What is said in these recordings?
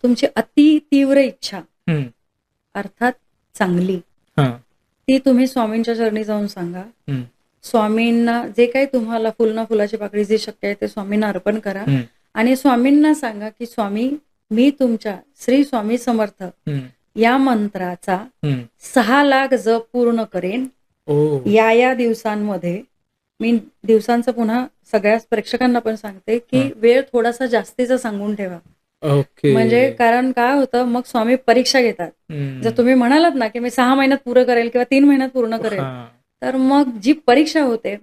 तुमची अति तीव्र इच्छा हं. अर्थात चांगली हां. ती तुम्ही स्वामींच्या चरणी जाऊन सांगा. हं. स्वामींना जे काही तुम्हाला फुल ना फुलाची पाकळी जे शक्य आहे ते स्वामींना अर्पण करा हं. आणि स्वामींना सांगा की स्वामी मी तुमच्या श्री स्वामी समर्थ हं. या मंत्राचा हं. 6 लाख जप पूर्ण करेन. ओह! या दिवसांमध्ये मी दिवसांचं पुन्हा सगळ्या प्रेक्षकांना पण सांगते की हां. वेळ थोडासा जास्तीचा सांगून ठेवा. ओके. म्हणजे कारण काय होतं मग स्वामी परीक्षा घेतात. जर हं. तुम्ही म्हणालात ना की मी 6 महिन्यात पूर्ण करेल किंवा 3 महिन्यात पूर्ण करेल हां. तर मग जी परीक्षा होते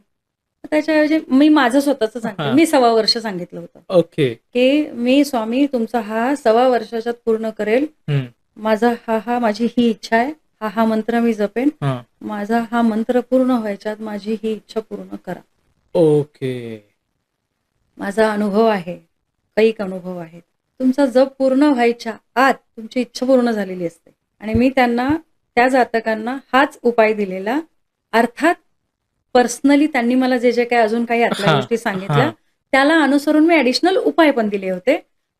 त्याच्याऐवजी मी माझं स्वतःच सांगते. हां. मी 1.25 वर्ष सांगितलं होतं ओके. की मी स्वामी तुमचा हा 1.25 वर्षाच्यात पूर्ण करेल. हं. माझा माझी ही इच्छा आहे. हा मंत्र मी जपेन. हां. माझा हा मंत्र पूर्ण व्हायच्यात माझी ही इच्छा पूर्ण करा. ओके. माझा अनुभव आहे. कैक अनुभव आहेत. तुमचा जप पूर्ण व्हायच्या आत तुमची इच्छा पूर्ण झालेली असते आणि मी त्यांना त्या जातकांना हाच उपाय दिलेला. अर्थात पर्सनली त्यांनी मला जे जे काही अजून काही आतल्या हां. गोष्टी सांगितल्या हां. त्याला अनुसरून मी ॲडिशनल उपाय पण दिले होते.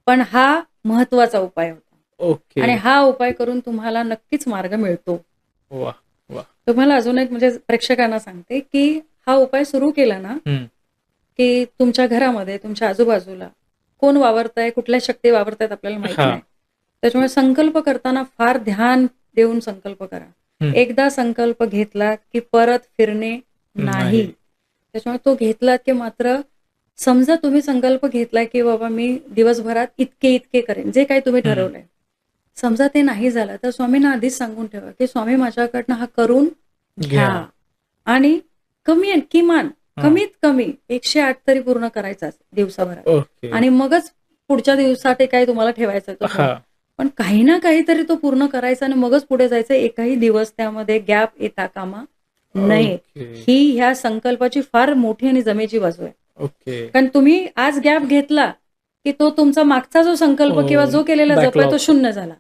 पण हा महत्वाचा उपाय होता ओके. आणि हा उपाय करून तुम्हाला नक्कीच मार्ग मिळतो. वाह! वाह! तुम्हाला अजून एक म्हणजे प्रेक्षकांना सांगते की हा उपाय सुरू केला ना हं. की तुमच्या घरामध्ये तुमच्या आजूबाजूला कोण वावरतंय कुठल्या शक्ती वावरतायत आपल्याला माहित हां. नाही. त्याच्यामुळे संकल्प करताना फार ध्यान देऊन संकल्प करा. हं. एकदा संकल्प घेतला की परत फिरणे नाही. नाही. त्याच्यामुळे तो घेतलात की मात्र समजा तुम्ही संकल्प घेतलाय की बाबा मी दिवसभरात इतके करेन जे काही तुम्ही हं. ठरवलंय. समजा ते नाही झालं तर स्वामींना आधीच सांगून ठेवा की स्वामी माझ्याकडनं हा करून घ्या घ्या. आणि किमान हां. कमीत कमी 108 तरी पूर्ण करायचाच दिवसाभरात ओके. आणि मगच पुढच्या दिवसासाठी काही तुम्हाला ठेवायचं तो हां. पण काही ना काहीतरी तो पूर्ण करायचा आणि मगच पुढे जायचं. एकही दिवस त्यामध्ये गॅप येता कामा नये. ओके. ही ह्या संकल्पाची फार मोठी आणि जमेची बाजू आहे. ओके. कारण तुम्ही आज गॅप घेतला की तो तुमचा मागचा जो संकल्प किंवा जो केलेला जप आहे तो शून्य झाला.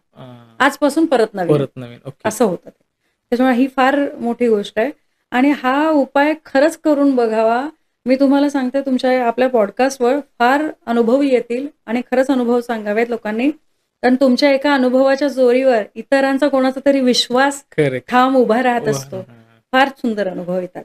आजपासून परत नवीन ओके. असं होतं. त्याच्यामुळे ही फार मोठी गोष्ट आहे आणि हा उपाय खरंच करून बघावा. मी तुम्हाला सांगते तुमच्या आपल्या पॉडकास्टवर फार अनुभव येतील आणि खरंच अनुभव सांगावेत लोकांनी. कारण तुमच्या एका अनुभवाच्या जोरीवर इतरांचा कोणाचा तरी विश्वास करेक्ट. ठाम उभा राहत असतो. हां. फार सुंदर अनुभव येतात.